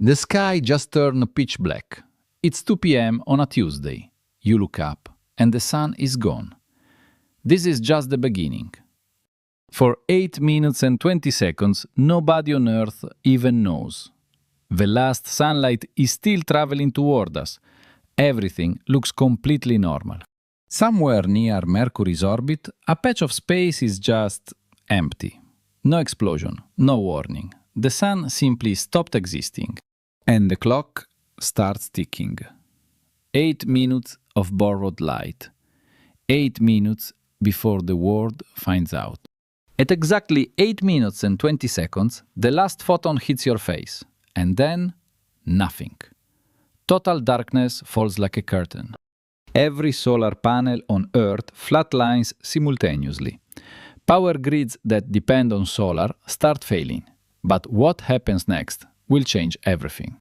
The sky just turned pitch black. It's 2 p.m. on a Tuesday. You look up, and the sun is gone. This is just the beginning. For 8 minutes and 20 seconds, nobody on Earth even knows. The last sunlight is still traveling toward us. Everything looks completely normal. Somewhere near Mercury's orbit, a patch of space is just empty. No explosion, no warning. The sun simply stopped existing. And the clock starts ticking. 8 minutes of borrowed light. 8 minutes before the world finds out. At exactly 8 minutes and 20 seconds, the last photon hits your face. And then, nothing. Total darkness falls like a curtain. Every solar panel on Earth flatlines simultaneously. Power grids that depend on solar start failing. But what happens next will change everything.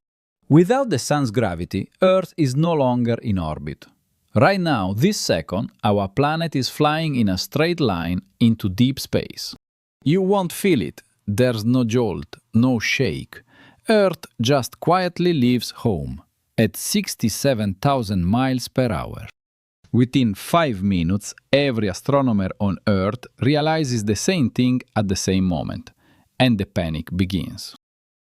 Without the sun's gravity, Earth is no longer in orbit. Right now, this second, our planet is flying in a straight line into deep space. You won't feel it. There's no jolt, no shake. Earth just quietly leaves home at 67,000 miles per hour. Within 5 minutes, every astronomer on Earth realizes the same thing at the same moment, and the panic begins.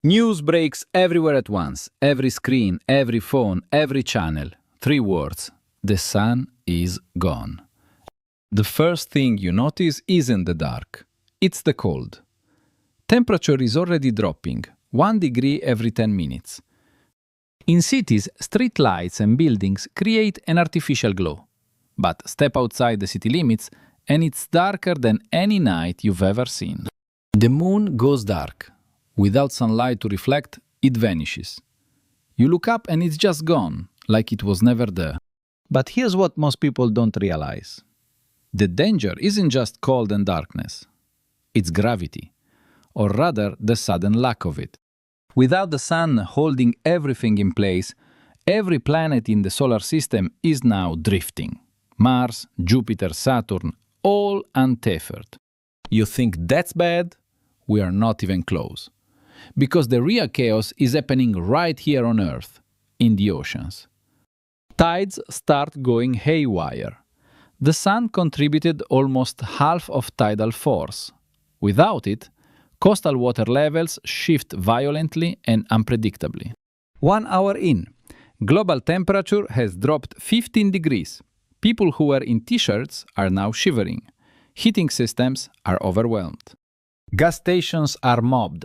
News breaks everywhere at once. Every screen, every phone, every channel. 3 words. The sun is gone. The first thing you notice isn't the dark. It's the cold. Temperature is already dropping, 1 degree every 10 minutes. In cities, street lights and buildings create an artificial glow. But step outside the city limits, and it's darker than any night you've ever seen. The moon goes dark. Without sunlight to reflect, it vanishes. You look up and it's just gone, like it was never there. But here's what most people don't realize. The danger isn't just cold and darkness. It's gravity, or rather the sudden lack of it. Without the sun holding everything in place, every planet in the solar system is now drifting. Mars, Jupiter, Saturn, all untethered. You think that's bad? We are not even close. Because the real chaos is happening right here on Earth, in the oceans. Tides start going haywire. The sun contributed almost half of tidal force. Without it, coastal water levels shift violently and unpredictably. 1 hour in, global temperature has dropped 15 degrees. People who were in t-shirts are now shivering. Heating systems are overwhelmed. Gas stations are mobbed.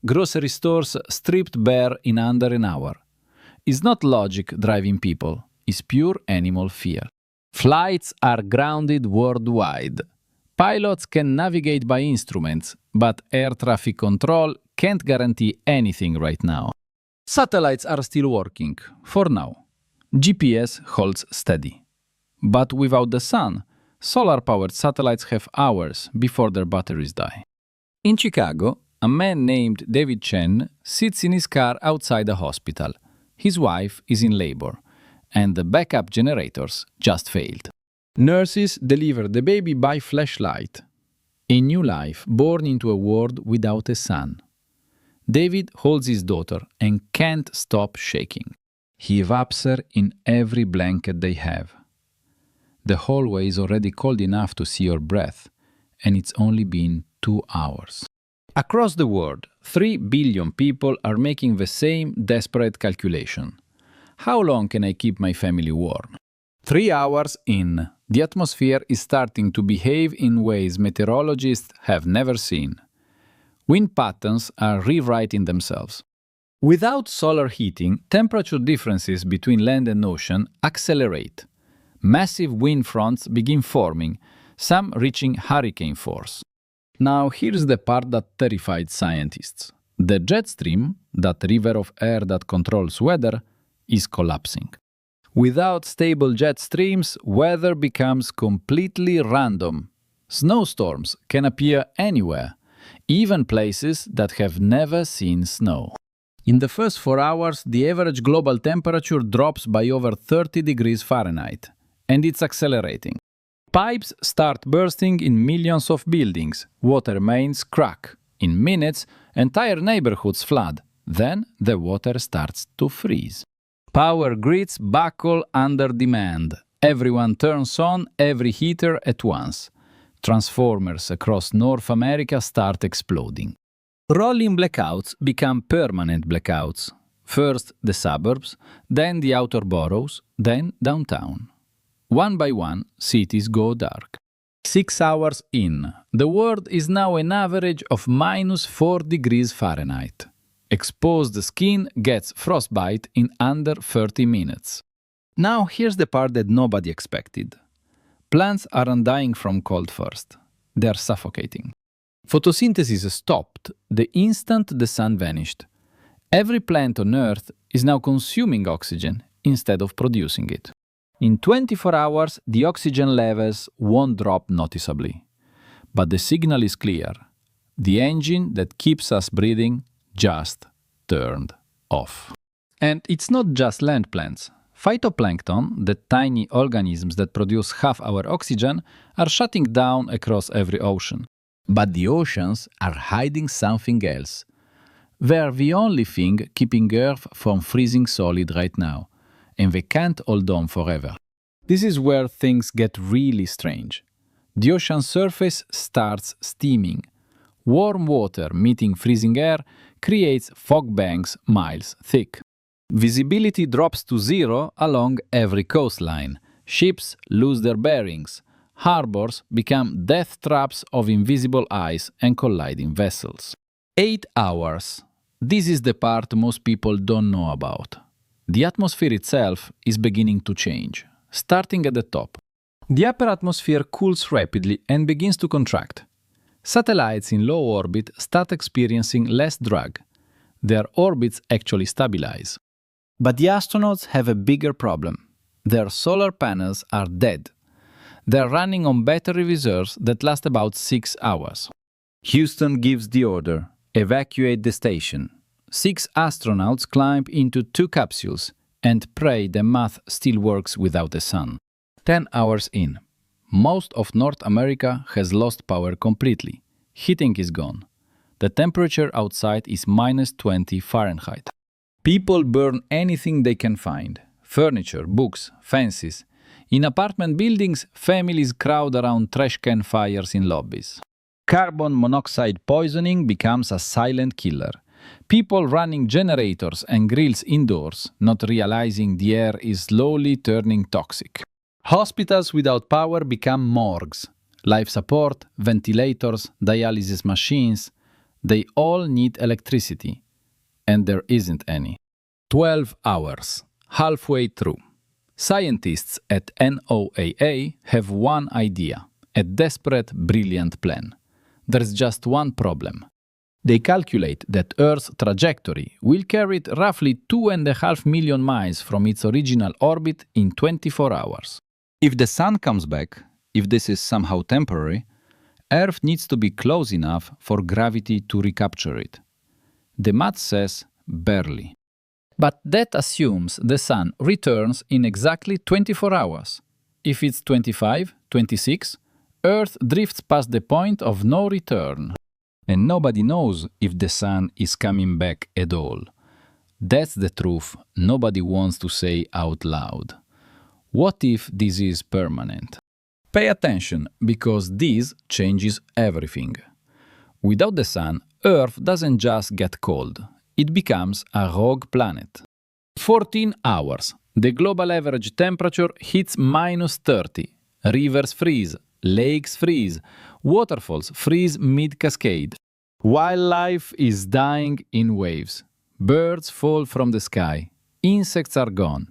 Grocery stores stripped bare in under an hour. It's not logic driving people, it's pure animal fear. Flights are grounded worldwide. Pilots can navigate by instruments, but air traffic control can't guarantee anything right now. Satellites are still working, for now. GPS holds steady. But without the sun, solar-powered satellites have hours before their batteries die. In Chicago, a man named David Chen sits in his car outside a hospital. His wife is in labor, and the backup generators just failed. Nurses deliver the baby by flashlight. A new life born into a world without a sun. David holds his daughter and can't stop shaking. He wraps her in every blanket they have. The hallway is already cold enough to see your breath, and it's only been 2 hours. Across the world, 3 billion people are making the same desperate calculation. How long can I keep my family warm? 3 hours in, the atmosphere is starting to behave in ways meteorologists have never seen. Wind patterns are rewriting themselves. Without solar heating, temperature differences between land and ocean accelerate. Massive wind fronts begin forming, some reaching hurricane force. Now here's the part that terrified scientists. The jet stream, that river of air that controls weather, is collapsing. Without stable jet streams, weather becomes completely random. Snowstorms can appear anywhere, even places that have never seen snow. In the first 4 hours, the average global temperature drops by over 30 degrees Fahrenheit, and it's accelerating. Pipes start bursting in millions of buildings, water mains crack. In minutes, entire neighborhoods flood, Then the water starts to freeze. Power grids buckle under demand. Everyone turns on every heater at once. Transformers across North America start exploding. Rolling blackouts become permanent blackouts. First the suburbs, then the outer boroughs, then downtown. One by one, cities go dark. 6 hours in, the world is now an average of -4 degrees Fahrenheit. Exposed skin gets frostbite in under 30 minutes. Now here's the part that nobody expected. Plants aren't dying from cold first. They're suffocating. Photosynthesis stopped the instant the sun vanished. Every plant on Earth is now consuming oxygen instead of producing it. In 24 hours, the oxygen levels won't drop noticeably. But the signal is clear. The engine that keeps us breathing just turned off. And it's not just land plants. Phytoplankton, the tiny organisms that produce half our oxygen, are shutting down across every ocean. But the oceans are hiding something else. They're the only thing keeping Earth from freezing solid right now, and they can't hold on forever. This is where things get really strange. The ocean surface starts steaming. Warm water meeting freezing air creates fog banks miles thick. Visibility drops to zero along every coastline. Ships lose their bearings. Harbors become death traps of invisible ice and colliding vessels. 8 hours. This is the part most people don't know about. The atmosphere itself is beginning to change, starting at the top. The upper atmosphere cools rapidly and begins to contract. Satellites in low orbit start experiencing less drag. Their orbits actually stabilize. But the astronauts have a bigger problem. Their solar panels are dead. They're running on battery reserves that last about 6 hours. Houston gives the order, evacuate the station. 6 astronauts climb into 2 capsules and pray the math still works without the sun. 10 hours in. Most of North America has lost power completely. Heating is gone. The temperature outside is -20 Fahrenheit. People burn anything they can find. Furniture, books, fences. In apartment buildings, families crowd around trash can fires in lobbies. Carbon monoxide poisoning becomes a silent killer. People running generators and grills indoors, not realizing the air is slowly turning toxic. Hospitals without power become morgues. Life support, ventilators, dialysis machines, they all need electricity. And there isn't any. 12 hours, halfway through. Scientists at NOAA have one idea, a desperate, brilliant plan. There's just one problem. They calculate that Earth's trajectory will carry it roughly 2.5 million miles from its original orbit in 24 hours. If the sun comes back, if this is somehow temporary, Earth needs to be close enough for gravity to recapture it. The math says barely. But that assumes the sun returns in exactly 24 hours. If it's 25, 26, Earth drifts past the point of no return. And nobody knows if the sun is coming back at all. That's the truth nobody wants to say out loud. What if this is permanent? Pay attention, because this changes everything. Without the sun, Earth doesn't just get cold. It becomes a rogue planet. 14 hours. The global average temperature hits -30. Rivers freeze. Lakes freeze. Waterfalls freeze mid-cascade. Wildlife is dying in waves. Birds fall from the sky. Insects are gone.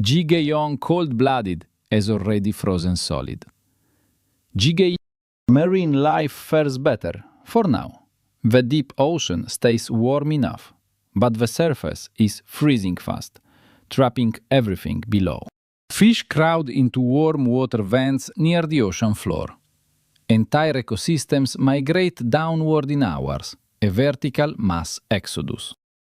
Gigayon cold-blooded has already frozen solid. Gigayon marine life fares better, for now. The deep ocean stays warm enough, but the surface is freezing fast, trapping everything below. Fish crowd into warm water vents near the ocean floor. Entire ecosystems migrate downward in hours, a vertical mass exodus.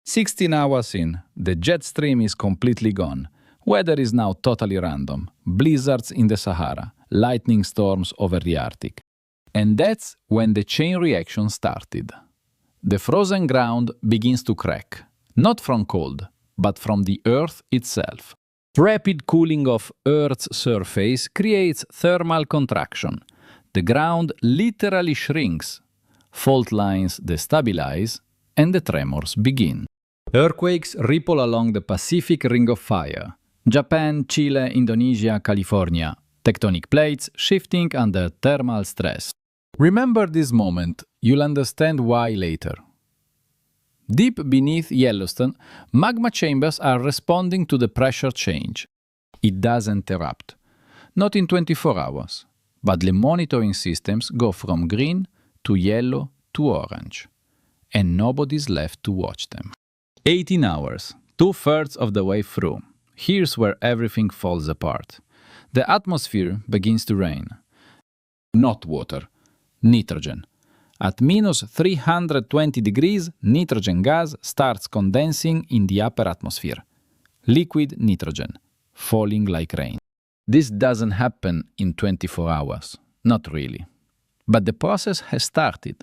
16 hours in, the jet stream is completely gone. Weather is now totally random. Blizzards in the Sahara, lightning storms over the Arctic. And that's when the chain reaction started. The frozen ground begins to crack, not from cold, but from the Earth itself. Rapid cooling of Earth's surface creates thermal contraction. The ground literally shrinks. Fault lines destabilize, and the tremors begin. Earthquakes ripple along the Pacific Ring of Fire. Japan, Chile, Indonesia, California. Tectonic plates shifting under thermal stress. Remember this moment, you'll understand why later. Deep beneath Yellowstone, magma chambers are responding to the pressure change. It doesn't erupt. Not in 24 hours. But the monitoring systems go from green to yellow to orange. And nobody's left to watch them. 18 hours, 2/3 of the way through. Here's where everything falls apart. The atmosphere begins to rain. Not water, nitrogen. At minus 320 degrees, nitrogen gas starts condensing in the upper atmosphere. Liquid nitrogen, falling like rain. This doesn't happen in 24 hours. Not really. But the process has started.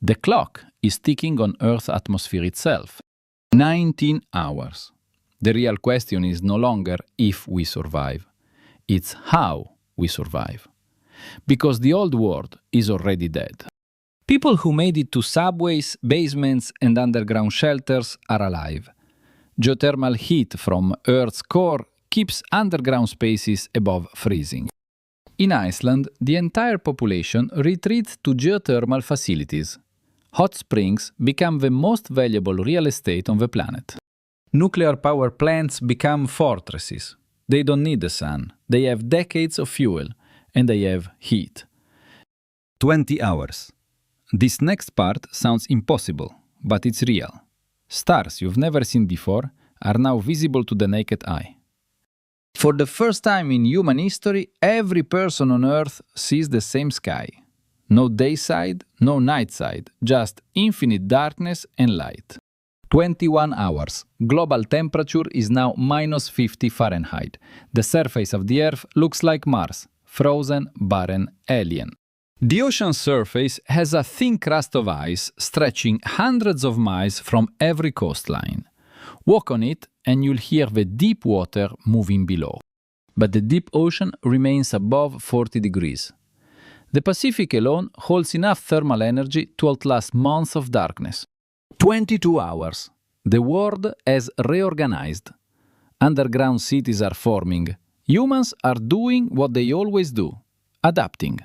The clock is ticking on Earth's atmosphere itself. 19 hours. The real question is no longer if we survive. It's how we survive. Because the old world is already dead. People who made it to subways, basements, and underground shelters are alive. Geothermal heat from Earth's core keeps underground spaces above freezing. In Iceland, the entire population retreats to geothermal facilities. Hot springs become the most valuable real estate on the planet. Nuclear power plants become fortresses. They don't need the sun. They have decades of fuel, and they have heat. 20 hours. This next part sounds impossible, but it's real. Stars you've never seen before are now visible to the naked eye. For the first time in human history, every person on Earth sees the same sky. No day side, no night side, just infinite darkness and light. 21 hours. Global temperature is now minus 50 Fahrenheit. The surface of the Earth looks like Mars, frozen, barren, alien. The ocean surface has a thin crust of ice stretching hundreds of miles from every coastline. Walk on it and you'll hear the deep water moving below. But the deep ocean remains above 40 degrees. The Pacific alone holds enough thermal energy to outlast months of darkness. 22 hours. The world has reorganized. Underground cities are forming. Humans are doing what they always do, adapting.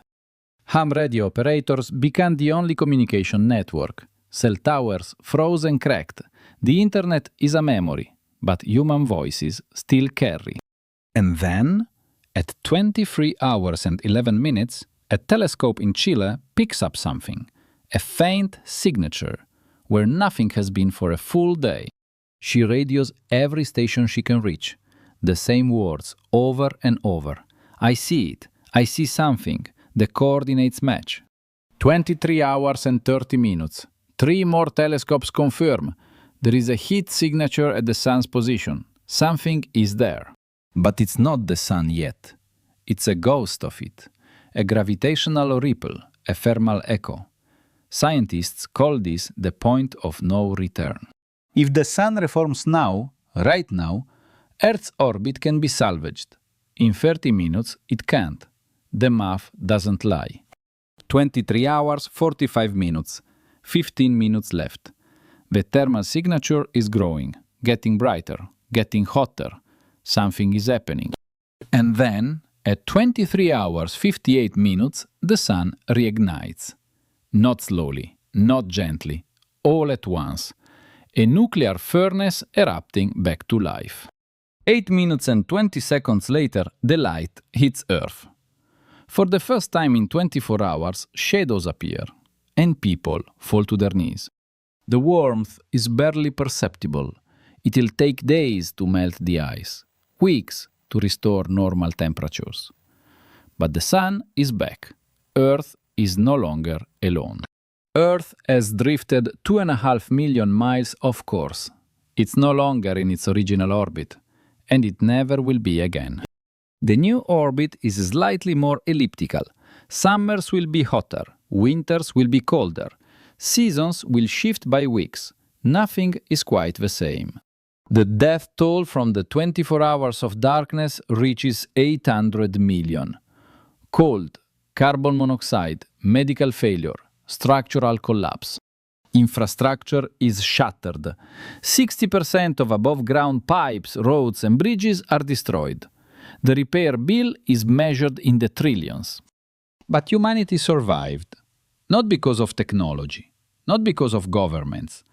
Ham radio operators become the only communication network. Cell towers froze and cracked. The internet is a memory, but human voices still carry. And then, at 23 hours and 11 minutes, a telescope in Chile picks up something, a faint signature, where nothing has been for a full day. She radios every station she can reach, the same words over and over. I see it, I see something, the coordinates match. 23 hours and 30 minutes. 3 more telescopes confirm. There is a heat signature at the sun's position. Something is there. But it's not the sun yet. It's a ghost of it. A gravitational ripple, a thermal echo. Scientists call this the point of no return. If the sun reforms now, right now, Earth's orbit can be salvaged. In 30 minutes, it can't. The math doesn't lie. 23 hours, 45 minutes. 15 minutes left. The thermal signature is growing, getting brighter, getting hotter. Something is happening. And then, at 23 hours, 58 minutes, the sun reignites. Not slowly, not gently, all at once. A nuclear furnace erupting back to life. 8 minutes and 20 seconds later, the light hits Earth. For the first time in 24 hours, shadows appear, and people fall to their knees. The warmth is barely perceptible. It'll take days to melt the ice, weeks to restore normal temperatures. But the sun is back. Earth is no longer alone. Earth has drifted 2.5 million miles off course. It's no longer in its original orbit, and it never will be again. The new orbit is slightly more elliptical. Summers will be hotter, winters will be colder. Seasons will shift by weeks. Nothing is quite the same. The death toll from the 24 hours of darkness reaches 800 million. Cold, carbon monoxide, medical failure, structural collapse. Infrastructure is shattered. 60% of above-ground pipes, roads and bridges are destroyed. The repair bill is measured in the trillions. But humanity survived. Not because of technology, not because of governments,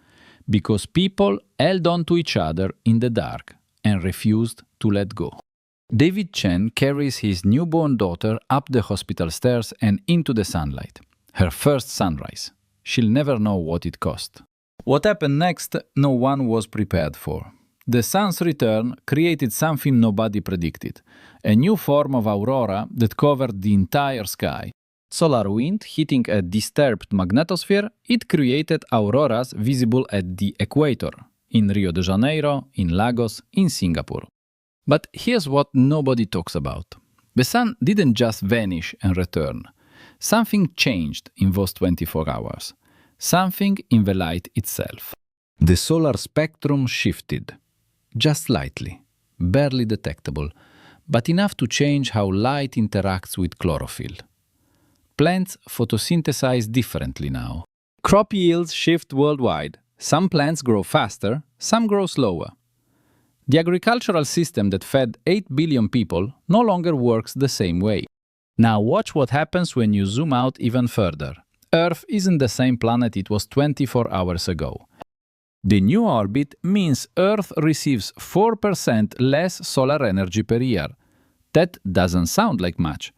because people held on to each other in the dark and refused to let go. David Chen carries his newborn daughter up the hospital stairs and into the sunlight. Her first sunrise. She'll never know what it cost. What happened next, no one was prepared for. The sun's return created something nobody predicted, a new form of aurora that covered the entire sky. Solar wind hitting a disturbed magnetosphere, it created auroras visible at the equator, in Rio de Janeiro, in Lagos, in Singapore. But here's what nobody talks about. The sun didn't just vanish and return. Something changed in those 24 hours. Something in the light itself. The solar spectrum shifted. Just slightly, barely detectable, but enough to change how light interacts with chlorophyll. Plants photosynthesize differently now. Crop yields shift worldwide. Some plants grow faster, some grow slower. The agricultural system that fed 8 billion people no longer works the same way. Now watch what happens when you zoom out even further. Earth isn't the same planet it was 24 hours ago. The new orbit means Earth receives 4% less solar energy per year. That doesn't sound like much.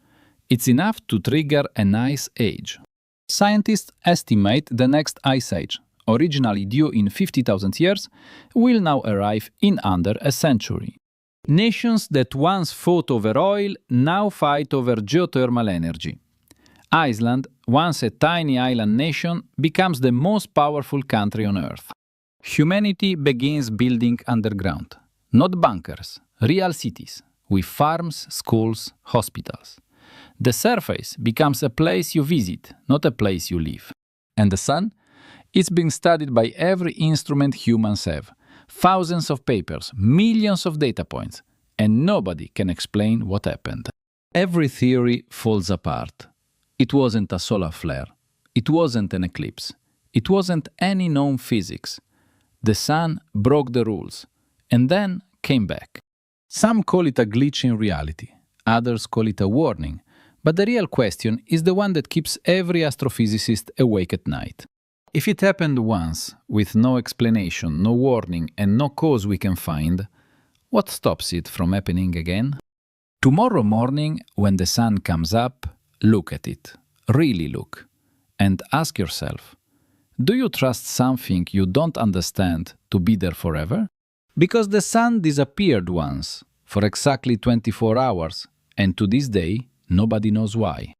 It's enough to trigger an ice age. Scientists estimate the next ice age, originally due in 50,000 years, will now arrive in under a century. Nations that once fought over oil now fight over geothermal energy. Iceland, once a tiny island nation, becomes the most powerful country on Earth. Humanity begins building underground. Not bunkers, real cities, with farms, schools, hospitals. The surface becomes a place you visit, not a place you live. And the sun? It's being studied by every instrument humans have. Thousands of papers, millions of data points, and nobody can explain what happened. Every theory falls apart. It wasn't a solar flare. It wasn't an eclipse. It wasn't any known physics. The sun broke the rules, and then came back. Some call it a glitch in reality. Others call it a warning. But the real question is the one that keeps every astrophysicist awake at night. If it happened once, with no explanation, no warning, and no cause we can find, what stops it from happening again? Tomorrow morning, when the sun comes up, look at it. Really look. And ask yourself, do you trust something you don't understand to be there forever? Because the sun disappeared once, for exactly 24 hours, and to this day, nobody knows why.